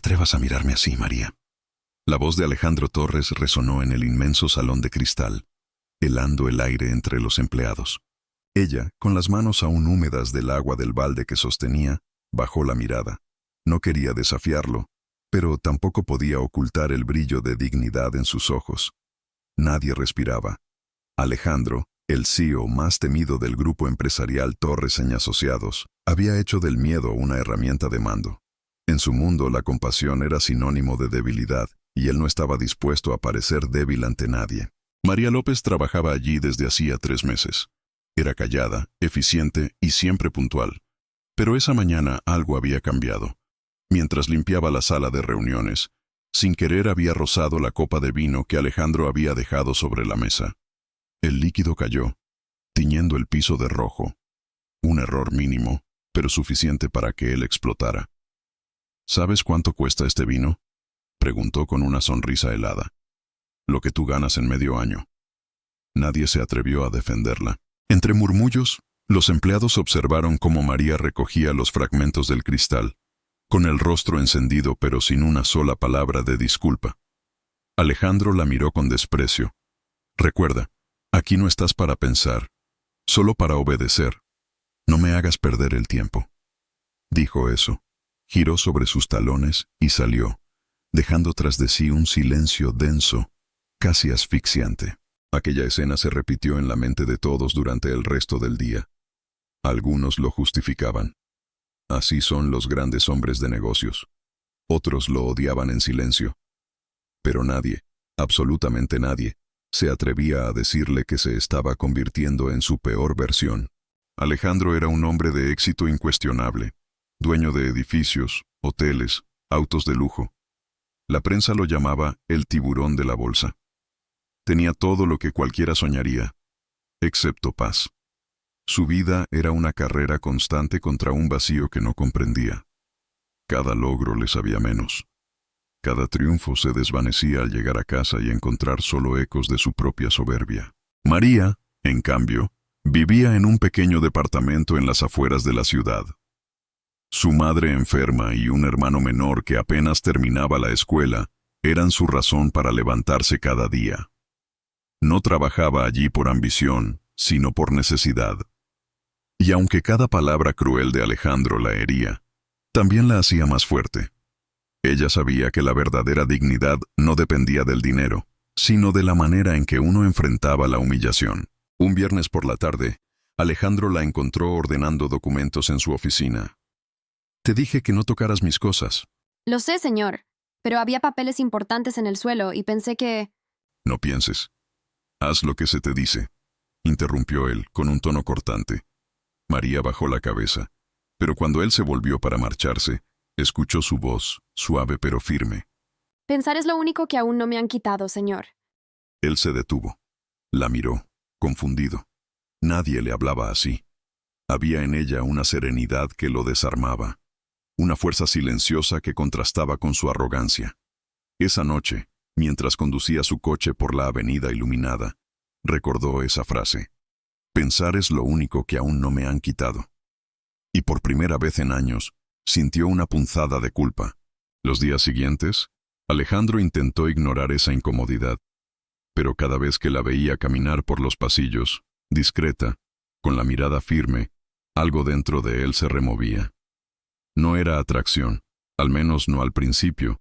atrevas a mirarme así, María. La voz de Alejandro Torres resonó en el inmenso salón de cristal, helando el aire entre los empleados. Ella, con las manos aún húmedas del agua del balde que sostenía, bajó la mirada. No quería desafiarlo, pero tampoco podía ocultar el brillo de dignidad en sus ojos. Nadie respiraba. Alejandro, el CEO más temido del grupo empresarial Torres & Asociados, había hecho del miedo una herramienta de mando. En su mundo la compasión era sinónimo de debilidad, y él no estaba dispuesto a parecer débil ante nadie. María López trabajaba allí desde hacía 3 meses. Era callada, eficiente y siempre puntual. Pero esa mañana algo había cambiado. Mientras limpiaba la sala de reuniones, sin querer había rozado la copa de vino que Alejandro había dejado sobre la mesa. El líquido cayó, tiñendo el piso de rojo. Un error mínimo, pero suficiente para que él explotara. ¿Sabes cuánto cuesta este vino?, preguntó con una sonrisa helada. Lo que tú ganas en medio año. Nadie se atrevió a defenderla. Entre murmullos, los empleados observaron cómo María recogía los fragmentos del cristal, con el rostro encendido pero sin una sola palabra de disculpa. Alejandro la miró con desprecio. Recuerda, aquí no estás para pensar, solo para obedecer. No me hagas perder el tiempo. Dijo eso, giró sobre sus talones y salió, dejando tras de sí un silencio denso, casi asfixiante. Aquella escena se repitió en la mente de todos durante el resto del día. Algunos lo justificaban. Así son los grandes hombres de negocios. Otros lo odiaban en silencio. Pero nadie, absolutamente nadie, se atrevía a decirle que se estaba convirtiendo en su peor versión. Alejandro era un hombre de éxito incuestionable, dueño de edificios, hoteles, autos de lujo. La prensa lo llamaba el tiburón de la bolsa. Tenía todo lo que cualquiera soñaría, excepto paz. Su vida era una carrera constante contra un vacío que no comprendía. Cada logro le sabía menos. Cada triunfo se desvanecía al llegar a casa y encontrar solo ecos de su propia soberbia. María, en cambio, vivía en un pequeño departamento en las afueras de la ciudad. Su madre enferma y un hermano menor que apenas terminaba la escuela eran su razón para levantarse cada día. No trabajaba allí por ambición, sino por necesidad. Y aunque cada palabra cruel de Alejandro la hería, también la hacía más fuerte. Ella sabía que la verdadera dignidad no dependía del dinero, sino de la manera en que uno enfrentaba la humillación. Un viernes por la tarde, Alejandro la encontró ordenando documentos en su oficina. «Te dije que no tocaras mis cosas». Lo sé, señor, pero había papeles importantes en el suelo y pensé que... «No pienses. Haz lo que se te dice», interrumpió él con un tono cortante. María bajó la cabeza, pero cuando él se volvió para marcharse, escuchó su voz, suave pero firme. Pensar es lo único que aún no me han quitado, señor. Él se detuvo. La miró, confundido. Nadie le hablaba así. Había en ella una serenidad que lo desarmaba, una fuerza silenciosa que contrastaba con su arrogancia. Esa noche, mientras conducía su coche por la avenida iluminada, recordó esa frase. Pensar es lo único que aún no me han quitado. Y por primera vez en años, sintió una punzada de culpa. Los días siguientes, Alejandro intentó ignorar esa incomodidad, pero cada vez que la veía caminar por los pasillos, discreta, con la mirada firme, algo dentro de él se removía. No era atracción, al menos no al principio.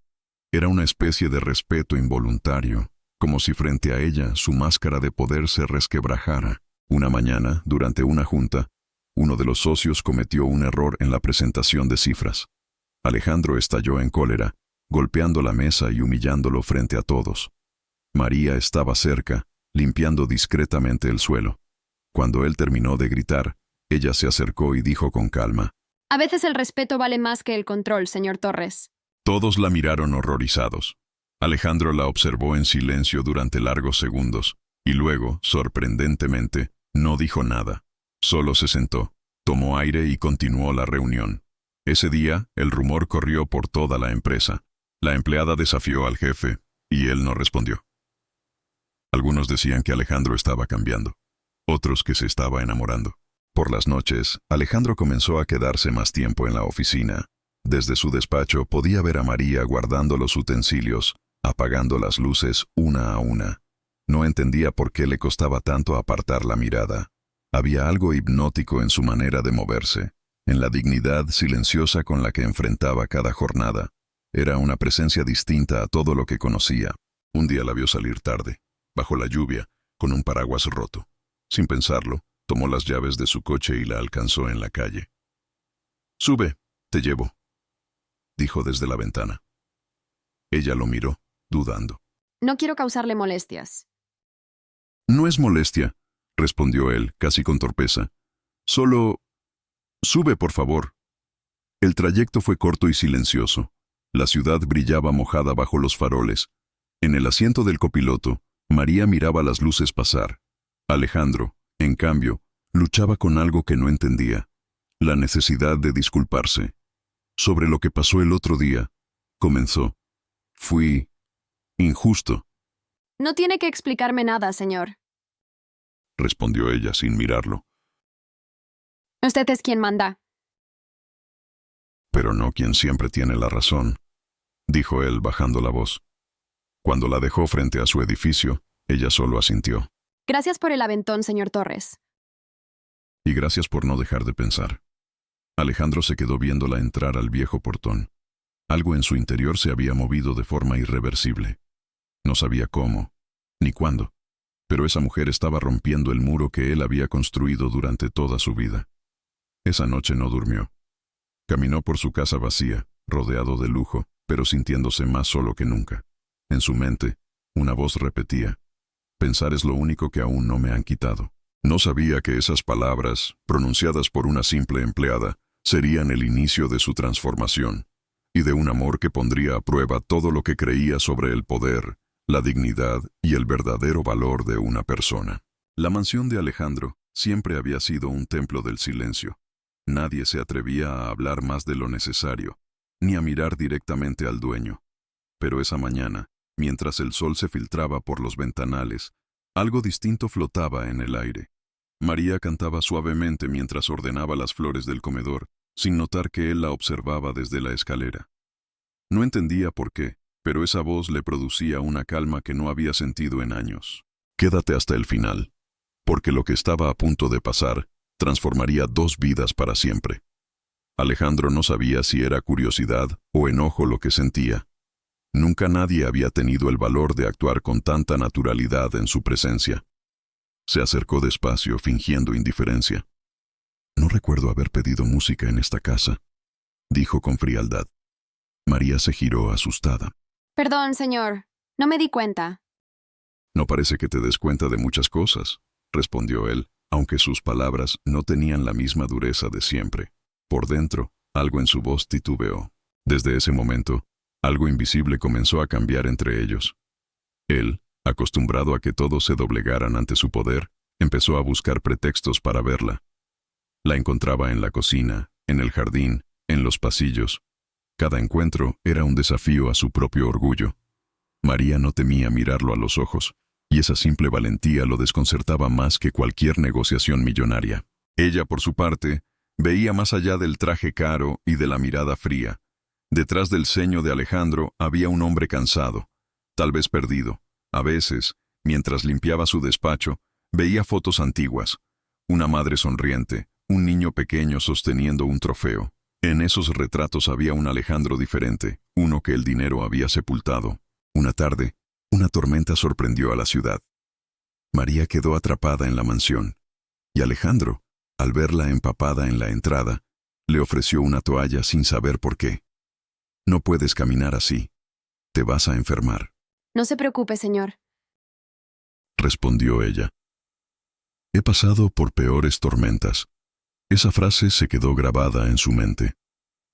Era una especie de respeto involuntario, como si frente a ella su máscara de poder se resquebrajara. Una mañana, durante una junta, uno de los socios cometió un error en la presentación de cifras. Alejandro estalló en cólera, golpeando la mesa y humillándolo frente a todos. María estaba cerca, limpiando discretamente el suelo. Cuando él terminó de gritar, ella se acercó y dijo con calma: A veces el respeto vale más que el control, señor Torres. Todos la miraron horrorizados. Alejandro la observó en silencio durante largos segundos, y luego, sorprendentemente, no dijo nada. Solo se sentó, tomó aire y continuó la reunión. Ese día, el rumor corrió por toda la empresa. La empleada desafió al jefe, y él no respondió. Algunos decían que Alejandro estaba cambiando, otros que se estaba enamorando. Por las noches, Alejandro comenzó a quedarse más tiempo en la oficina. Desde su despacho podía ver a María guardando los utensilios, apagando las luces una a una. No entendía por qué le costaba tanto apartar la mirada. Había algo hipnótico en su manera de moverse, en la dignidad silenciosa con la que enfrentaba cada jornada. Era una presencia distinta a todo lo que conocía. Un día la vio salir tarde, bajo la lluvia, con un paraguas roto. Sin pensarlo, tomó las llaves de su coche y la alcanzó en la calle. «Sube, te llevo», dijo desde la ventana. Ella lo miró, dudando. No quiero causarle molestias. «No es molestia», respondió él, casi con torpeza. «Solo... sube, por favor». El trayecto fue corto y silencioso. La ciudad brillaba mojada bajo los faroles. En el asiento del copiloto, María miraba las luces pasar. Alejandro, en cambio, luchaba con algo que no entendía: la necesidad de disculparse. Sobre lo que pasó el otro día, comenzó. «Fui injusto», No tiene que explicarme nada, señor. respondió ella sin mirarlo. Usted es quien manda. «Pero no quien siempre tiene la razón», dijo él bajando la voz. Cuando la dejó frente a su edificio, ella solo asintió. Gracias por el aventón, señor Torres. Y gracias por no dejar de pensar. Alejandro se quedó viéndola entrar al viejo portón. Algo en su interior se había movido de forma irreversible. No sabía cómo, ni cuándo, pero esa mujer estaba rompiendo el muro que él había construido durante toda su vida. Esa noche no durmió. Caminó por su casa vacía, rodeado de lujo, pero sintiéndose más solo que nunca. En su mente, una voz repetía: «Pensar es lo único que aún no me han quitado». No sabía que esas palabras, pronunciadas por una simple empleada, serían el inicio de su transformación, y de un amor que pondría a prueba todo lo que creía sobre el poder, la dignidad y el verdadero valor de una persona. La mansión de Alejandro siempre había sido un templo del silencio. Nadie se atrevía a hablar más de lo necesario, ni a mirar directamente al dueño. Pero esa mañana, mientras el sol se filtraba por los ventanales, algo distinto flotaba en el aire. María cantaba suavemente mientras ordenaba las flores del comedor, sin notar que él la observaba desde la escalera. No entendía por qué, pero esa voz le producía una calma que no había sentido en años. «Quédate hasta el final», porque lo que estaba a punto de pasar transformaría 2 vidas para siempre. Alejandro no sabía si era curiosidad o enojo lo que sentía. Nunca nadie había tenido el valor de actuar con tanta naturalidad en su presencia. Se acercó despacio, fingiendo indiferencia. «No recuerdo haber pedido música en esta casa», dijo con frialdad. María se giró asustada. Perdón, señor. No me di cuenta. «No parece que te des cuenta de muchas cosas», respondió él, aunque sus palabras no tenían la misma dureza de siempre. Por dentro, algo en su voz titubeó. Desde ese momento, algo invisible comenzó a cambiar entre ellos. Él, acostumbrado a que todos se doblegaran ante su poder, empezó a buscar pretextos para verla. La encontraba en la cocina, en el jardín, en los pasillos. Cada encuentro era un desafío a su propio orgullo. María no temía mirarlo a los ojos, y esa simple valentía lo desconcertaba más que cualquier negociación millonaria. Ella, por su parte, veía más allá del traje caro y de la mirada fría. Detrás del ceño de Alejandro había un hombre cansado, tal vez perdido. A veces, mientras limpiaba su despacho, veía fotos antiguas. Una madre sonriente, un niño pequeño sosteniendo un trofeo. En esos retratos había un Alejandro diferente, uno que el dinero había sepultado. Una tarde, una tormenta sorprendió a la ciudad. María quedó atrapada en la mansión, y Alejandro, al verla empapada en la entrada, le ofreció una toalla sin saber por qué. «No puedes caminar así. Te vas a enfermar», No se preocupe, señor. respondió ella. «He pasado por peores tormentas». Esa frase se quedó grabada en su mente.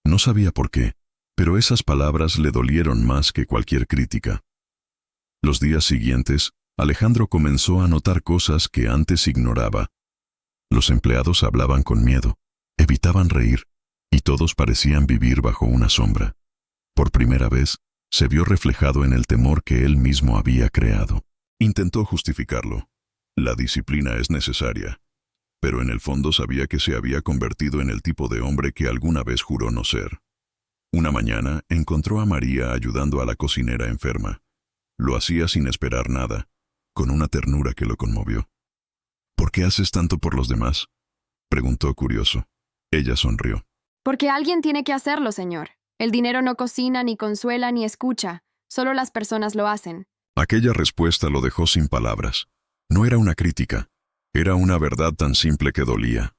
No sabía por qué, pero esas palabras le dolieron más que cualquier crítica. Los días siguientes, Alejandro comenzó a notar cosas que antes ignoraba. Los empleados hablaban con miedo, evitaban reír, y todos parecían vivir bajo una sombra. Por primera vez, se vio reflejado en el temor que él mismo había creado. Intentó justificarlo. La disciplina es necesaria, pero en el fondo sabía que se había convertido en el tipo de hombre que alguna vez juró no ser. Una mañana encontró a María ayudando a la cocinera enferma. Lo hacía sin esperar nada, con una ternura que lo conmovió. ¿Por qué haces tanto por los demás?, preguntó curioso. Ella sonrió. Porque alguien tiene que hacerlo, señor. El dinero no cocina, ni consuela, ni escucha. Solo las personas lo hacen. Aquella respuesta lo dejó sin palabras. No era una crítica, era una verdad tan simple que dolía.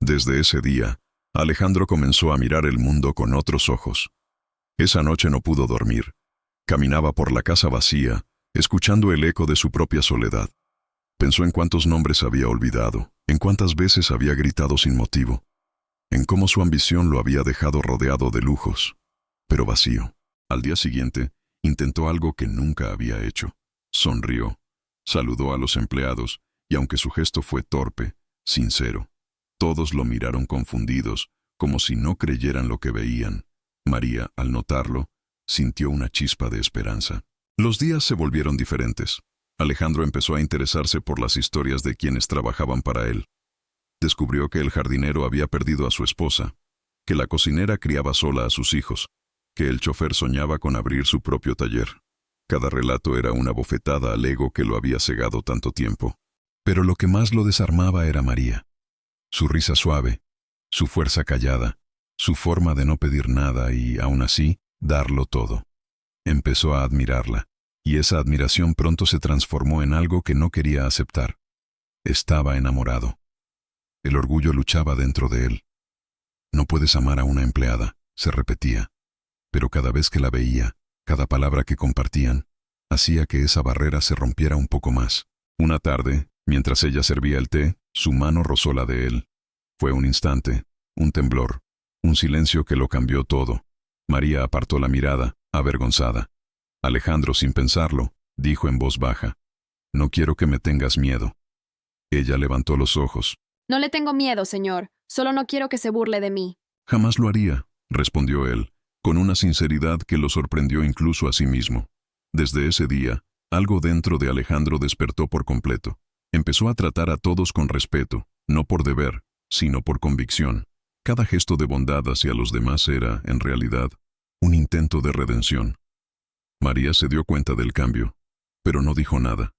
Desde ese día, Alejandro comenzó a mirar el mundo con otros ojos. Esa noche no pudo dormir. Caminaba por la casa vacía, escuchando el eco de su propia soledad. Pensó en cuántos nombres había olvidado, en cuántas veces había gritado sin motivo, en cómo su ambición lo había dejado rodeado de lujos, pero vacío. Al día siguiente, intentó algo que nunca había hecho. Sonrió, saludó a los empleados, y aunque su gesto fue torpe, sincero, todos lo miraron confundidos, como si no creyeran lo que veían. María, al notarlo, sintió una chispa de esperanza. Los días se volvieron diferentes. Alejandro empezó a interesarse por las historias de quienes trabajaban para él. Descubrió que el jardinero había perdido a su esposa, que la cocinera criaba sola a sus hijos, que el chofer soñaba con abrir su propio taller. Cada relato era una bofetada al ego que lo había cegado tanto tiempo. Pero lo que más lo desarmaba era María. Su risa suave, su fuerza callada, su forma de no pedir nada y, aún así, darlo todo. Empezó a admirarla, y esa admiración pronto se transformó en algo que no quería aceptar. Estaba enamorado. El orgullo luchaba dentro de él. No puedes amar a una empleada, se repetía. Pero cada vez que la veía, cada palabra que compartían, hacía que esa barrera se rompiera un poco más. Una tarde, mientras ella servía el té, su mano rozó la de él. Fue un instante, un temblor, un silencio que lo cambió todo. María apartó la mirada, avergonzada. Alejandro, sin pensarlo, dijo en voz baja: «No quiero que me tengas miedo». Ella levantó los ojos. No le tengo miedo, señor. Solo no quiero que se burle de mí. «Jamás lo haría», respondió él, con una sinceridad que lo sorprendió incluso a sí mismo. Desde ese día, algo dentro de Alejandro despertó por completo. Empezó a tratar a todos con respeto, no por deber, sino por convicción. Cada gesto de bondad hacia los demás era, en realidad, un intento de redención. María se dio cuenta del cambio, pero no dijo nada.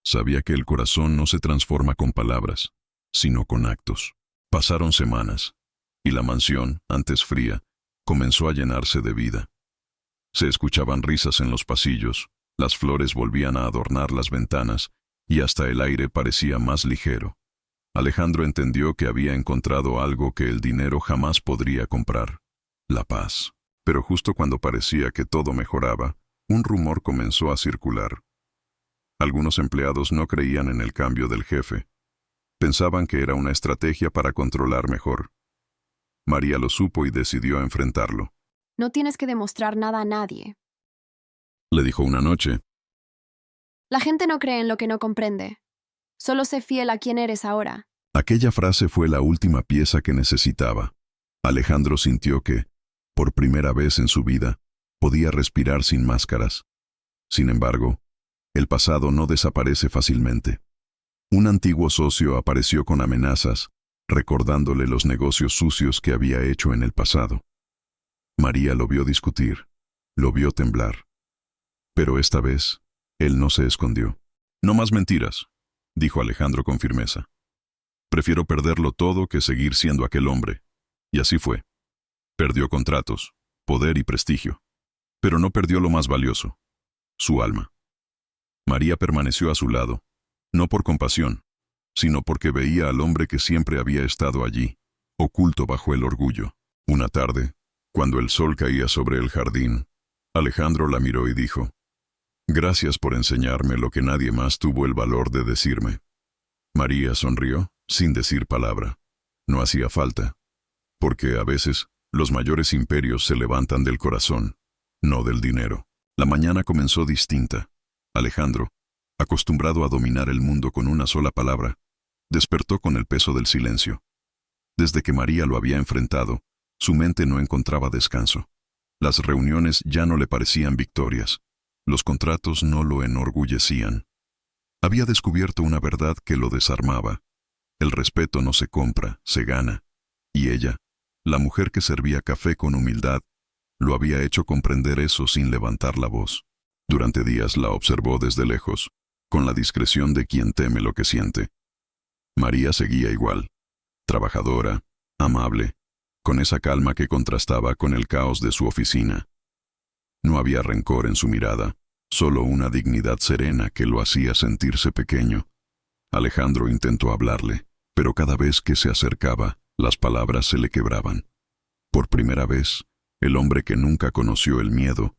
Sabía que el corazón no se transforma con palabras, sino con actos. Pasaron semanas, y la mansión, antes fría, comenzó a llenarse de vida. Se escuchaban risas en los pasillos, las flores volvían a adornar las ventanas, y hasta el aire parecía más ligero. Alejandro entendió que había encontrado algo que el dinero jamás podría comprar: la paz. Pero justo cuando parecía que todo mejoraba, un rumor comenzó a circular. Algunos empleados no creían en el cambio del jefe. Pensaban que era una estrategia para controlar mejor. María lo supo y decidió enfrentarlo. No tienes que demostrar nada a nadie. Le dijo una noche. La gente no cree en lo que no comprende. Solo sé fiel a quien eres ahora. Aquella frase fue la última pieza que necesitaba. Alejandro sintió que, por primera vez en su vida, podía respirar sin máscaras. Sin embargo, el pasado no desaparece fácilmente. Un antiguo socio apareció con amenazas, recordándole los negocios sucios que había hecho en el pasado. María lo vio discutir, lo vio temblar. Pero esta vez, él no se escondió. «No más mentiras», dijo Alejandro con firmeza. «Prefiero perderlo todo que seguir siendo aquel hombre». Y así fue. Perdió contratos, poder y prestigio. Pero no perdió lo más valioso: su alma. María permaneció a su lado, no por compasión, sino porque veía al hombre que siempre había estado allí, oculto bajo el orgullo. Una tarde, cuando el sol caía sobre el jardín, Alejandro la miró y dijo: «Gracias por enseñarme lo que nadie más tuvo el valor de decirme». María sonrió, sin decir palabra. No hacía falta, porque a veces los mayores imperios se levantan del corazón, no del dinero. La mañana comenzó distinta. Alejandro, acostumbrado a dominar el mundo con una sola palabra, despertó con el peso del silencio. Desde que María lo había enfrentado, su mente no encontraba descanso. Las reuniones ya no le parecían victorias. Los contratos no lo enorgullecían. Había descubierto una verdad que lo desarmaba. El respeto no se compra, se gana. Y ella, la mujer que servía café con humildad, lo había hecho comprender eso sin levantar la voz. Durante días la observó desde lejos, con la discreción de quien teme lo que siente. María seguía igual, trabajadora, amable, con esa calma que contrastaba con el caos de su oficina. No había rencor en su mirada, solo una dignidad serena que lo hacía sentirse pequeño. Alejandro intentó hablarle, pero cada vez que se acercaba, las palabras se le quebraban. Por primera vez, el hombre que nunca conoció el miedo,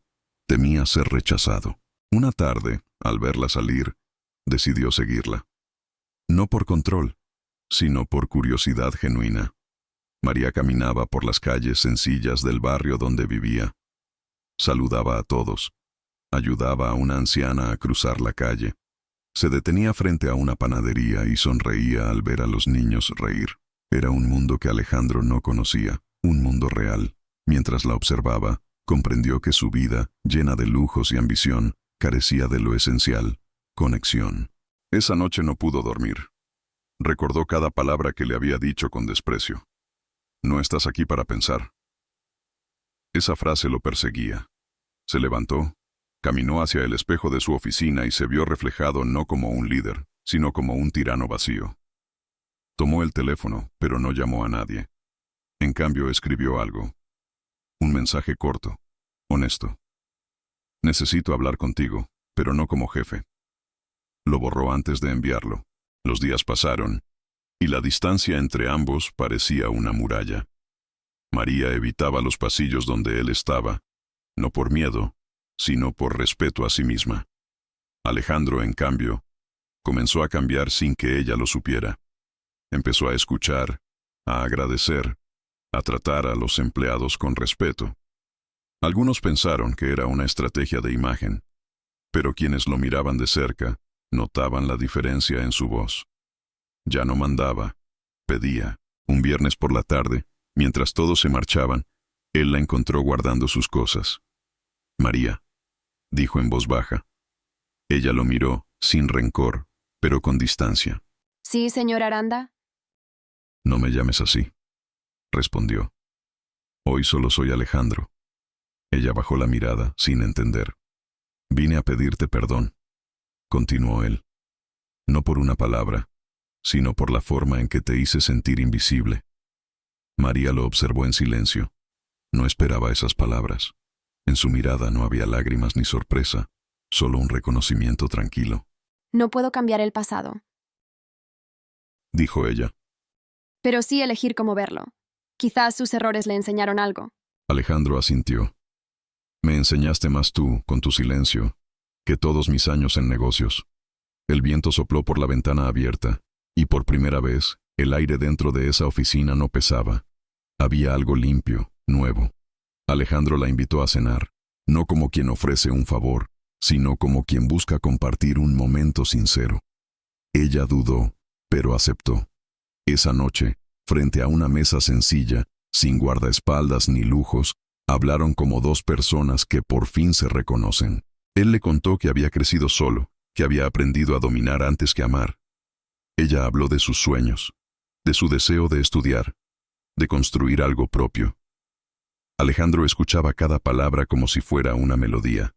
temía ser rechazado. Una tarde, al verla salir, decidió seguirla. No por control, sino por curiosidad genuina. María caminaba por las calles sencillas del barrio donde vivía. Saludaba a todos. Ayudaba a una anciana a cruzar la calle. Se detenía frente a una panadería y sonreía al ver a los niños reír. Era un mundo que Alejandro no conocía, un mundo real. Mientras la observaba, comprendió que su vida, llena de lujos y ambición, carecía de lo esencial: conexión. Esa noche no pudo dormir. Recordó cada palabra que le había dicho con desprecio. No estás aquí para pensar. Esa frase lo perseguía. Se levantó, caminó hacia el espejo de su oficina y se vio reflejado no como un líder, sino como un tirano vacío. Tomó el teléfono, pero no llamó a nadie. En cambio, escribió algo. Un mensaje corto, honesto. Necesito hablar contigo, pero no como jefe. Lo borró antes de enviarlo. Los días pasaron, y la distancia entre ambos parecía una muralla. María evitaba los pasillos donde él estaba, no por miedo, sino por respeto a sí misma. Alejandro, en cambio, comenzó a cambiar sin que ella lo supiera. Empezó a escuchar, a agradecer, a tratar a los empleados con respeto. Algunos pensaron que era una estrategia de imagen, pero quienes lo miraban de cerca notaban la diferencia en su voz. Ya no mandaba, pedía. Un viernes por la tarde, mientras todos se marchaban, él la encontró guardando sus cosas. «María», dijo en voz baja. Ella lo miró, sin rencor, pero con distancia. Sí, señor Aranda. «No me llames así», respondió. «Hoy solo soy Alejandro». Ella bajó la mirada, sin entender. «Vine a pedirte perdón», continuó él. «No por una palabra, sino por la forma en que te hice sentir invisible». María lo observó en silencio. No esperaba esas palabras. En su mirada no había lágrimas ni sorpresa, solo un reconocimiento tranquilo. No puedo cambiar el pasado, dijo ella. pero sí elegir cómo verlo. Quizás sus errores le enseñaron algo. Alejandro asintió. Me enseñaste más tú, con tu silencio, que todos mis años en negocios. El viento sopló por la ventana abierta, y por primera vez, el aire dentro de esa oficina no pesaba. Había algo limpio, nuevo. Alejandro la invitó a cenar, no como quien ofrece un favor, sino como quien busca compartir un momento sincero. Ella dudó, pero aceptó. Esa noche, frente a una mesa sencilla, sin guardaespaldas ni lujos, hablaron como dos personas que por fin se reconocen. Él le contó que había crecido solo, que había aprendido a dominar antes que amar. Ella habló de sus sueños, de su deseo de estudiar, de construir algo propio. Alejandro escuchaba cada palabra como si fuera una melodía.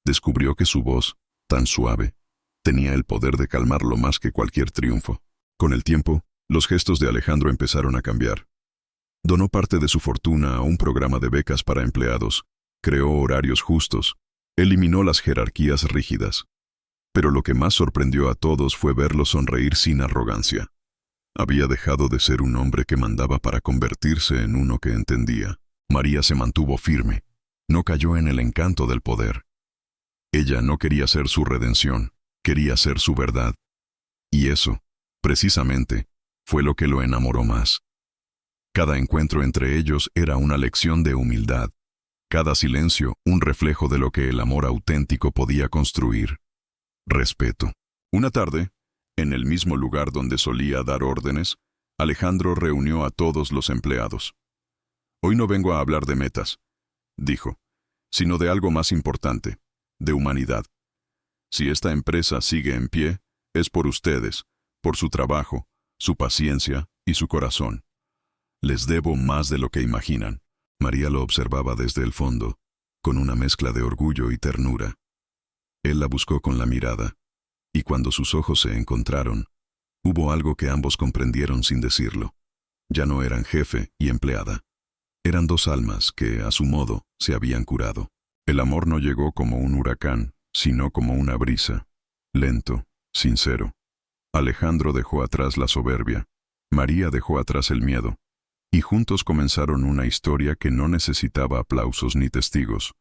Descubrió que su voz, tan suave, tenía el poder de calmarlo más que cualquier triunfo. Con el tiempo, los gestos de Alejandro empezaron a cambiar. Donó parte de su fortuna a un programa de becas para empleados, creó horarios justos, eliminó las jerarquías rígidas. Pero lo que más sorprendió a todos fue verlo sonreír sin arrogancia. Había dejado de ser un hombre que mandaba para convertirse en uno que entendía. María se mantuvo firme, no cayó en el encanto del poder. Ella no quería ser su redención, quería ser su verdad. Y eso, precisamente, fue lo que lo enamoró más. Cada encuentro entre ellos era una lección de humildad. Cada silencio, un reflejo de lo que el amor auténtico podía construir. Respeto. Una tarde, en el mismo lugar donde solía dar órdenes, Alejandro reunió a todos los empleados. Hoy no vengo a hablar de metas, dijo, sino de algo más importante, de humanidad. Si esta empresa sigue en pie, es por ustedes, por su trabajo, su paciencia y su corazón. Les debo más de lo que imaginan. María lo observaba desde el fondo, con una mezcla de orgullo y ternura. Él la buscó con la mirada, y cuando sus ojos se encontraron, hubo algo que ambos comprendieron sin decirlo. Ya no eran jefe y empleada. Eran dos almas que, a su modo, se habían curado. El amor no llegó como un huracán, sino como una brisa, lento, sincero. Alejandro dejó atrás la soberbia, María dejó atrás el miedo, y juntos comenzaron una historia que no necesitaba aplausos ni testigos,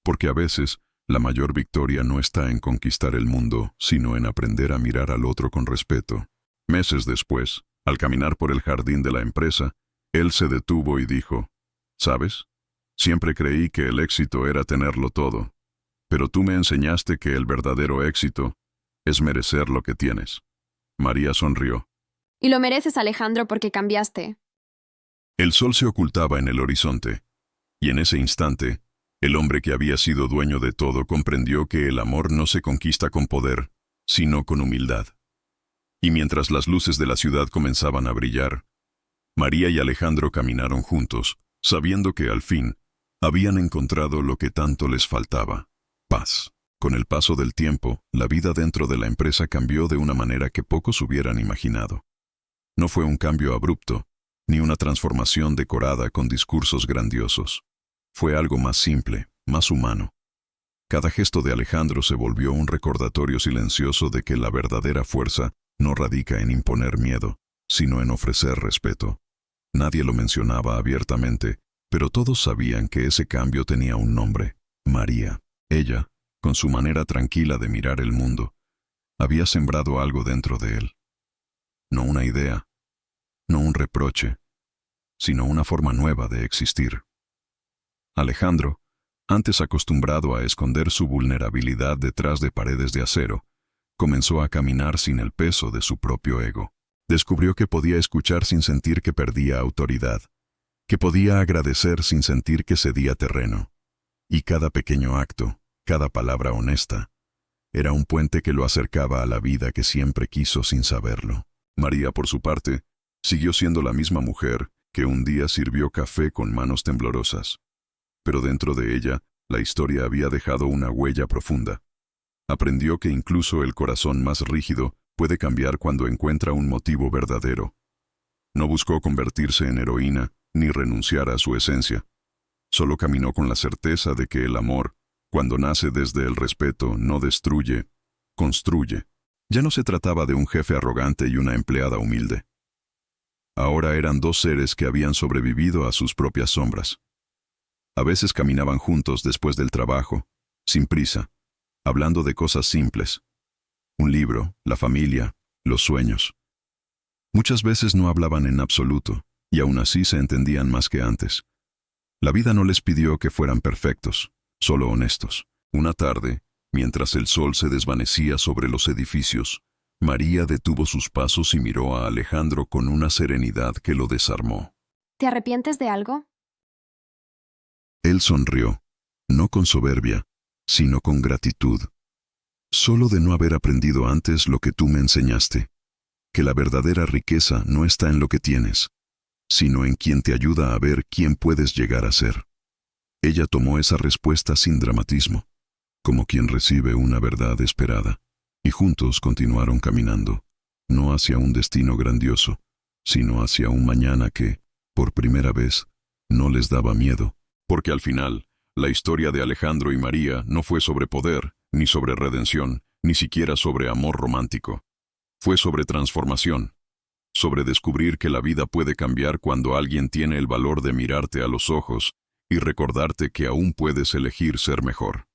porque a veces la mayor victoria no está en conquistar el mundo, sino en aprender a mirar al otro con respeto. Meses después, al caminar por el jardín de la empresa, él se detuvo y dijo: ¿sabes? Siempre creí que el éxito era tenerlo todo, pero tú me enseñaste que el verdadero éxito es merecer lo que tienes. María sonrió. Y lo mereces, Alejandro, porque cambiaste. El sol se ocultaba en el horizonte, y en ese instante, el hombre que había sido dueño de todo comprendió que el amor no se conquista con poder, sino con humildad. Y mientras las luces de la ciudad comenzaban a brillar, María y Alejandro caminaron juntos, sabiendo que al fin habían encontrado lo que tanto les faltaba: paz. Con el paso del tiempo, la vida dentro de la empresa cambió de una manera que pocos hubieran imaginado. No fue un cambio abrupto, ni una transformación decorada con discursos grandiosos. Fue algo más simple, más humano. Cada gesto de Alejandro se volvió un recordatorio silencioso de que la verdadera fuerza no radica en imponer miedo, sino en ofrecer respeto. Nadie lo mencionaba abiertamente, pero todos sabían que ese cambio tenía un nombre: María. Ella, con su manera tranquila de mirar el mundo, había sembrado algo dentro de él. No una idea, no un reproche, sino una forma nueva de existir. Alejandro, antes acostumbrado a esconder su vulnerabilidad detrás de paredes de acero, comenzó a caminar sin el peso de su propio ego. Descubrió que podía escuchar sin sentir que perdía autoridad, que podía agradecer sin sentir que cedía terreno. Y cada pequeño acto, cada palabra honesta, era un puente que lo acercaba a la vida que siempre quiso sin saberlo. María, por su parte, siguió siendo la misma mujer que un día sirvió café con manos temblorosas. Pero dentro de ella, la historia había dejado una huella profunda. Aprendió que incluso el corazón más rígido puede cambiar cuando encuentra un motivo verdadero. No buscó convertirse en heroína ni renunciar a su esencia. Solo caminó con la certeza de que el amor, cuando nace desde el respeto, no destruye, construye. Ya no se trataba de un jefe arrogante y una empleada humilde. Ahora eran dos seres que habían sobrevivido a sus propias sombras. A veces caminaban juntos después del trabajo, sin prisa, hablando de cosas simples: un libro, la familia, los sueños. Muchas veces no hablaban en absoluto, y aún así se entendían más que antes. La vida no les pidió que fueran perfectos, solo honestos. Una tarde, mientras el sol se desvanecía sobre los edificios, María detuvo sus pasos y miró a Alejandro con una serenidad que lo desarmó. ¿Te arrepientes de algo? Él sonrió, no con soberbia, sino con gratitud. Solo de no haber aprendido antes lo que tú me enseñaste, que la verdadera riqueza no está en lo que tienes, sino en quien te ayuda a ver quién puedes llegar a ser. Ella tomó esa respuesta sin dramatismo, como quien recibe una verdad esperada, y juntos continuaron caminando, no hacia un destino grandioso, sino hacia un mañana que, por primera vez, no les daba miedo. Porque al final, la historia de Alejandro y María no fue sobre poder, ni sobre redención, ni siquiera sobre amor romántico. Fue sobre transformación, sobre descubrir que la vida puede cambiar cuando alguien tiene el valor de mirarte a los ojos y recordarte que aún puedes elegir ser mejor.